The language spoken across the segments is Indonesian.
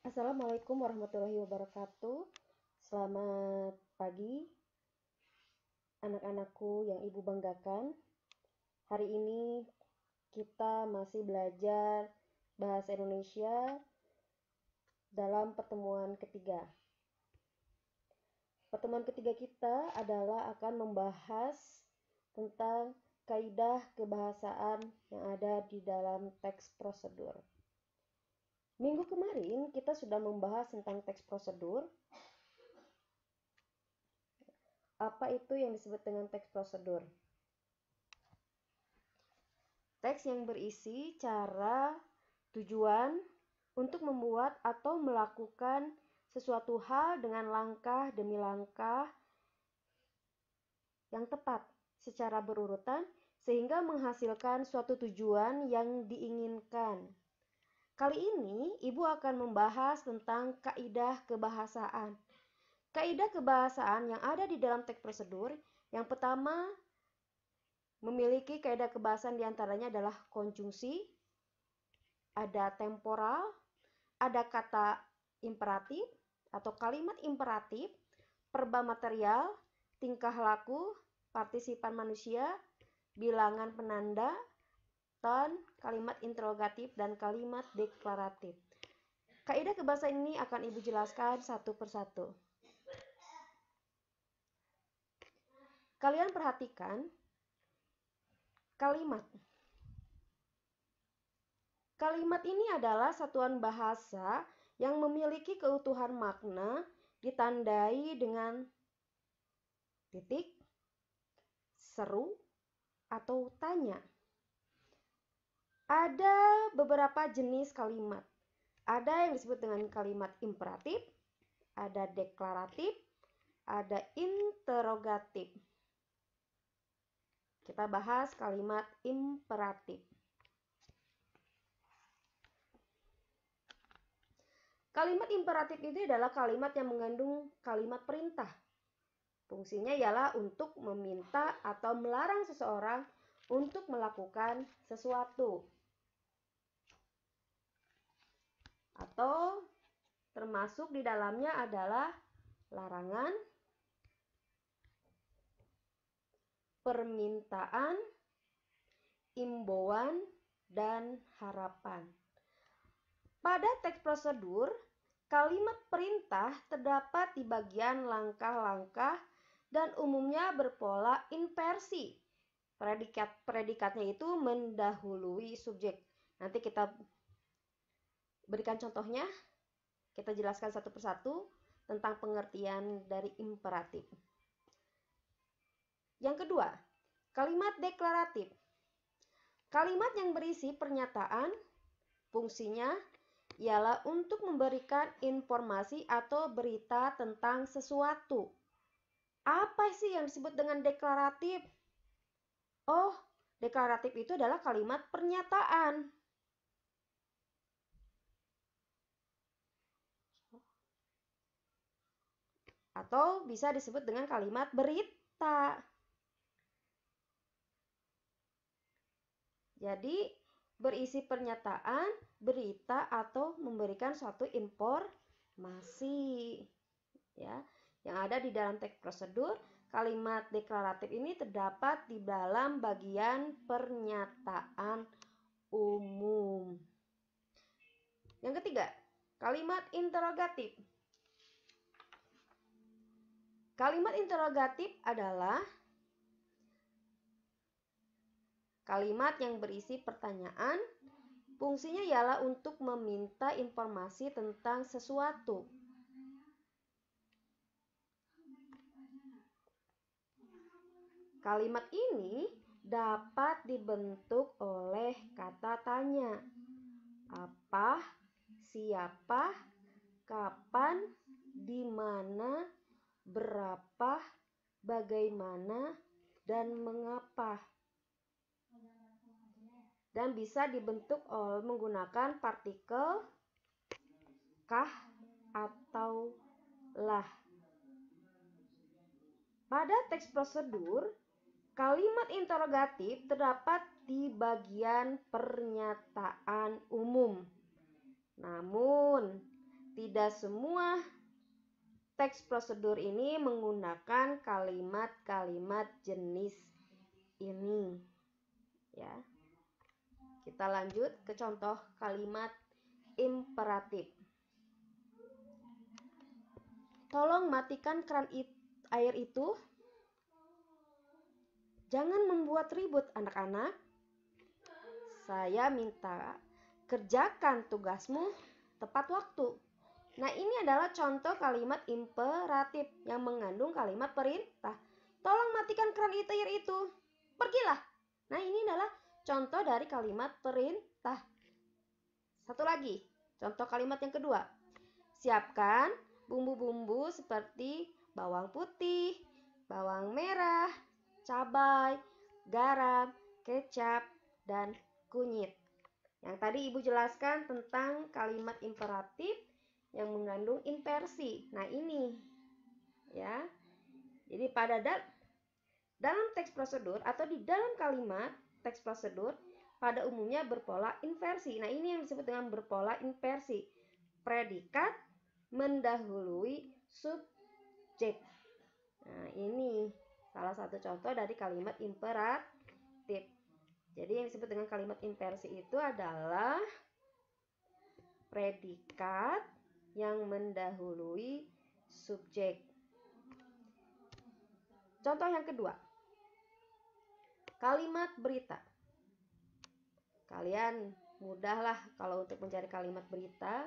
Assalamualaikum warahmatullahi wabarakatuh. Selamat pagi, anak-anakku yang ibu banggakan. Hari ini kita masih belajar bahasa Indonesia dalam pertemuan ketiga. Pertemuan ketiga kita adalah akan membahas tentang kaidah kebahasaan yang ada di dalam teks prosedur. Minggu kemarin kita sudah membahas tentang teks prosedur. Apa itu yang disebut dengan teks prosedur? Teks yang berisi cara, tujuan untuk membuat atau melakukan sesuatu hal dengan langkah demi langkah yang tepat secara berurutan sehingga menghasilkan suatu tujuan yang diinginkan. Kali ini Ibu akan membahas tentang kaidah kebahasaan. Kaidah kebahasaan yang ada di dalam teks prosedur, yang pertama memiliki kaidah kebahasaan diantaranya adalah konjungsi, ada temporal, ada kata imperatif atau kalimat imperatif, verba material, tingkah laku, partisipan manusia, bilangan penanda, dan kalimat interrogatif dan kalimat deklaratif. Kaidah kebahasaan ini akan Ibu jelaskan satu persatu. Kalian perhatikan kalimat. Kalimat ini adalah satuan bahasa yang memiliki keutuhan makna ditandai dengan titik, seru, atau tanya. Ada beberapa jenis kalimat. Ada yang disebut dengan kalimat imperatif, ada deklaratif, ada interrogatif. Kita bahas kalimat imperatif. Kalimat imperatif itu adalah kalimat yang mengandung kalimat perintah. Fungsinya ialah untuk meminta atau melarang seseorang untuk melakukan sesuatu. Atau termasuk di dalamnya adalah larangan, permintaan, imbauan, dan harapan. Pada teks prosedur, kalimat perintah terdapat di bagian langkah-langkah dan umumnya berpola inversi. Predikatnya itu mendahului subjek. Nanti kita berikan contohnya. Kita jelaskan satu persatu tentang pengertian dari imperatif. Yang kedua, kalimat deklaratif. Kalimat yang berisi pernyataan, fungsinya ialah untuk memberikan informasi atau berita tentang sesuatu. Apa sih yang disebut dengan deklaratif? Oh, deklaratif itu adalah kalimat pernyataan. Atau bisa disebut dengan kalimat berita. Jadi, berisi pernyataan, berita, atau memberikan suatu informasi. Ya, yang ada di dalam teks prosedur, kalimat deklaratif ini terdapat di dalam bagian pernyataan umum. Yang ketiga, kalimat interrogatif. Kalimat interrogatif adalah kalimat yang berisi pertanyaan, fungsinya ialah untuk meminta informasi tentang sesuatu. Kalimat ini dapat dibentuk oleh kata tanya. Apa, siapa, kapan, di mana, berapa, bagaimana, dan mengapa. Dan bisa dibentuk menggunakan partikel kah atau lah. Pada teks prosedur, kalimat interrogatif terdapat di bagian pernyataan umum. Namun, tidak semua teks prosedur ini menggunakan kalimat-kalimat jenis ini. Ya. Kita lanjut ke contoh kalimat imperatif. Tolong matikan keran air itu. Jangan membuat ribut anak-anak. Saya minta kerjakan tugasmu tepat waktu. Nah, ini adalah contoh kalimat imperatif yang mengandung kalimat perintah. Tolong matikan keran air itu. Pergilah. Nah, ini adalah contoh dari kalimat perintah. Satu lagi, contoh kalimat yang kedua. Siapkan bumbu-bumbu seperti bawang putih, bawang merah, cabai, garam, kecap, dan kunyit. Yang tadi Ibu jelaskan tentang kalimat imperatif yang mengandung inversi. Nah, ini ya. Jadi dalam teks prosedur atau di dalam kalimat teks prosedur pada umumnya berpola inversi. Nah, ini yang disebut dengan berpola inversi. Predikat mendahului subjek. Nah, ini salah satu contoh dari kalimat imperatif. Jadi yang disebut dengan kalimat inversi itu adalah predikat yang mendahului subjek. Contoh yang kedua. Kalimat berita. Kalian mudahlah kalau untuk mencari kalimat berita.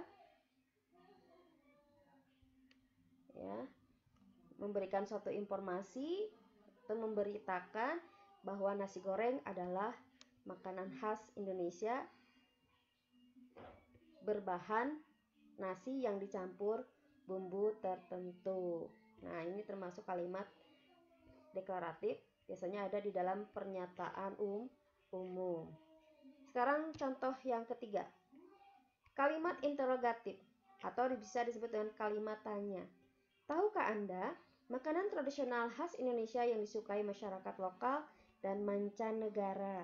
Ya. Memberikan suatu informasi atau memberitakan bahwa nasi goreng adalah makanan khas Indonesia berbahan nasi yang dicampur bumbu tertentu. Nah, ini termasuk kalimat deklaratif, biasanya ada di dalam pernyataan umum. Sekarang contoh yang ketiga. Kalimat interrogatif atau bisa disebut dengan kalimat tanya. Tahukah Anda makanan tradisional khas Indonesia yang disukai masyarakat lokal dan mancanegara?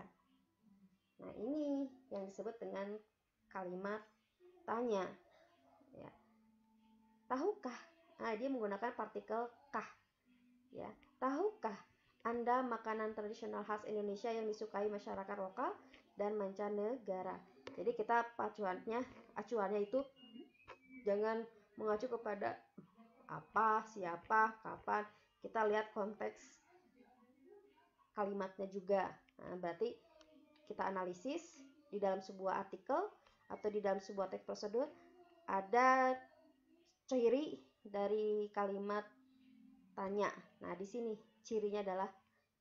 Nah, ini yang disebut dengan kalimat tanya. Ya. Tahukah? Nah, dia menggunakan partikel kah. Ya. Tahukah Anda makanan tradisional khas Indonesia yang disukai masyarakat lokal dan mancanegara? Jadi kita acuannya itu jangan mengacu kepada apa, siapa, kapan. Kita lihat konteks kalimatnya juga. Nah, berarti kita analisis di dalam sebuah artikel atau di dalam sebuah teks prosedur ada ciri dari kalimat tanya. Nah, di sini cirinya adalah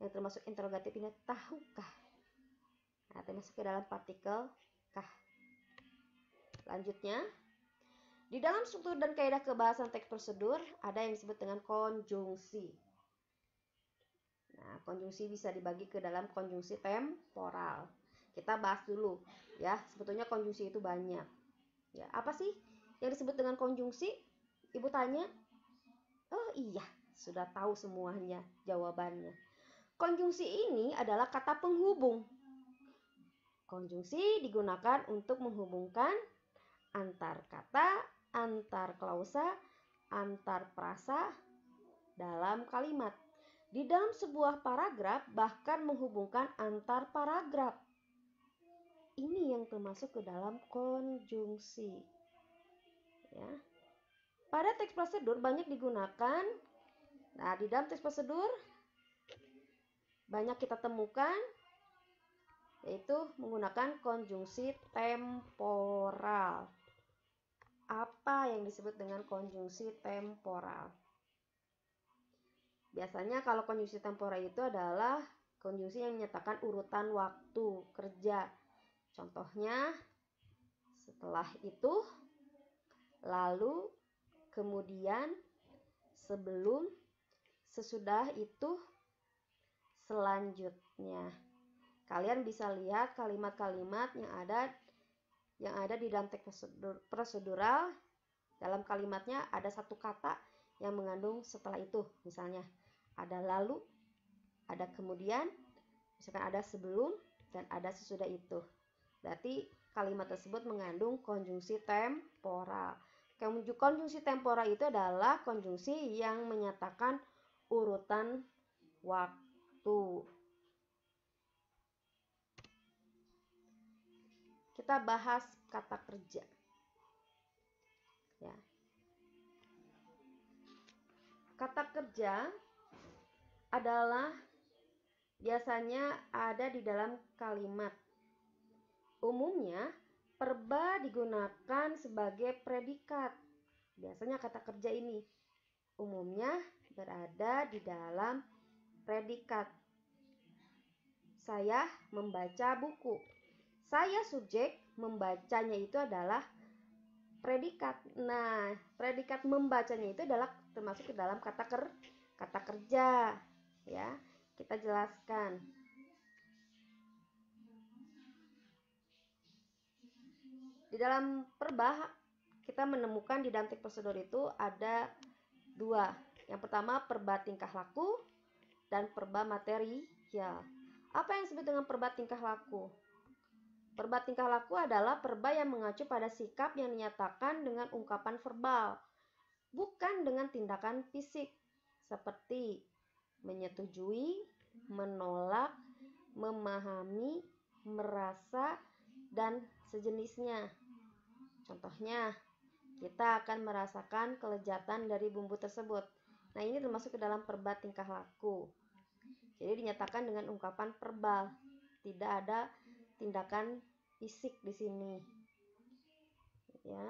yang termasuk interrogatif ini tahukah. Nah, termasuk ke dalam partikel kah. Lanjutnya, di dalam struktur dan kaidah kebahasan teks prosedur ada yang disebut dengan konjungsi. Nah, konjungsi bisa dibagi ke dalam konjungsi temporal. Kita bahas dulu ya, sebetulnya konjungsi itu banyak. Ya, apa sih yang disebut dengan konjungsi? Ibu tanya. Oh iya, sudah tahu semuanya jawabannya. Konjungsi ini adalah kata penghubung. Konjungsi digunakan untuk menghubungkan antar kata, antar klausa, antar frasa dalam kalimat. Di dalam sebuah paragraf bahkan menghubungkan antar paragraf. Ini yang termasuk ke dalam konjungsi. Ya. Pada teks prosedur banyak digunakan. Nah, di dalam teks prosedur banyak kita temukan yaitu menggunakan konjungsi temporal. Apa yang disebut dengan konjungsi temporal? Biasanya kalau konjungsi temporal itu adalah konjungsi yang menyatakan urutan waktu kerja. Contohnya, setelah itu, lalu, kemudian, sebelum, sesudah itu, selanjutnya. Kalian bisa lihat kalimat-kalimat yang ada di dalam teks prosedural. Dalam kalimatnya ada satu kata yang mengandung setelah itu. Misalnya ada lalu, ada kemudian, misalkan ada sebelum, dan ada sesudah itu. Berarti kalimat tersebut mengandung konjungsi temporal. Konjungsi tempora itu adalah konjungsi yang menyatakan urutan waktu. Kita bahas kata kerja. Ya. Kata kerja adalah biasanya ada di dalam kalimat. Umumnya, perba digunakan sebagai predikat. Biasanya kata kerja ini umumnya berada di dalam predikat. Saya membaca buku. Saya subjek, membacanya itu adalah predikat. Nah, predikat membacanya itu adalah termasuk ke dalam kata kerja. Ya, kita jelaskan. Di dalam perba kita menemukan di dalam teks prosedur itu ada dua. Yang pertama perba tingkah laku dan perba material. Apa yang disebut dengan perba tingkah laku? Perba tingkah laku adalah perba yang mengacu pada sikap yang dinyatakan dengan ungkapan verbal, bukan dengan tindakan fisik, seperti menyetujui, menolak, memahami, merasa, dan sejenisnya. Contohnya, kita akan merasakan kelezatan dari bumbu tersebut. Nah, ini termasuk ke dalam perba tingkah laku. Jadi dinyatakan dengan ungkapan verbal, tidak ada tindakan fisik di sini. Ya.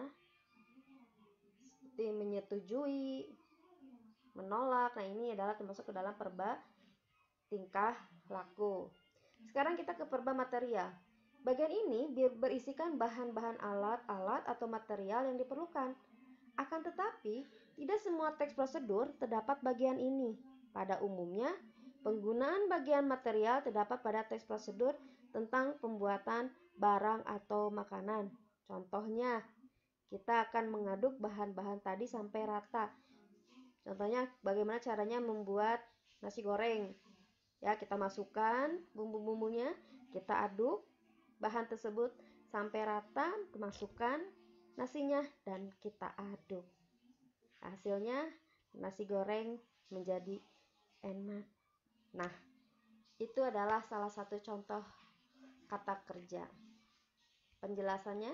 Seperti menyetujui, menolak. Nah, ini adalah termasuk ke dalam perba tingkah laku. Sekarang kita ke perba material. Bagian ini berisikan bahan-bahan alat-alat atau material yang diperlukan. Akan tetapi, tidak semua teks prosedur terdapat bagian ini. Pada umumnya, penggunaan bagian material terdapat pada teks prosedur tentang pembuatan barang atau makanan. Contohnya, kita akan mengaduk bahan-bahan tadi sampai rata. Contohnya, bagaimana caranya membuat nasi goreng. Ya, kita masukkan bumbu-bumbunya, kita aduk bahan tersebut sampai rata, masukkan nasinya dan kita aduk. Hasilnya nasi goreng menjadi enak. Nah, itu adalah salah satu contoh kata kerja. Penjelasannya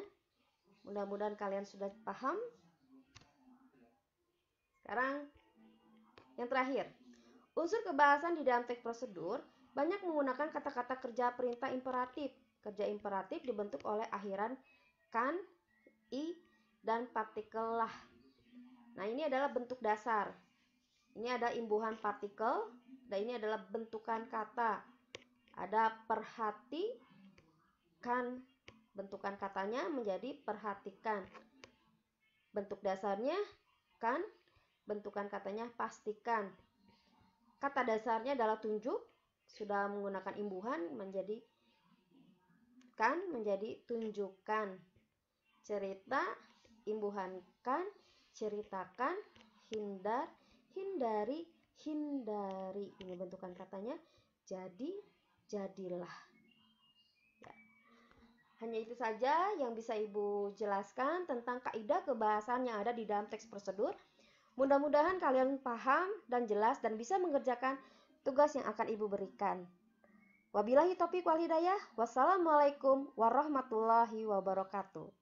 mudah-mudahan kalian sudah paham. Sekarang yang terakhir, unsur kebahasan di dalam teks prosedur banyak menggunakan kata-kata kerja perintah imperatif. Kerja imperatif dibentuk oleh akhiran kan, i, dan partikel lah. Nah, ini adalah bentuk dasar. Ini ada imbuhan partikel, dan ini adalah bentukan kata. Ada perhatikan, bentukan katanya menjadi perhatikan. Bentuk dasarnya kan, bentukan katanya pastikan. Kata dasarnya adalah tunjuk, sudah menggunakan imbuhan menjadi kan, menjadi tunjukkan. Cerita, imbuhankan, ceritakan, hindar, hindari, hindari. Ini bentukan katanya jadi, jadilah. Ya. Hanya itu saja yang bisa Ibu jelaskan tentang kaidah kebahasan yang ada di dalam teks prosedur. Mudah-mudahan kalian paham dan jelas dan bisa mengerjakan tugas yang akan Ibu berikan. Wabillahi taufiq wal hidayah. Wassalamualaikum warahmatullahi wabarakatuh.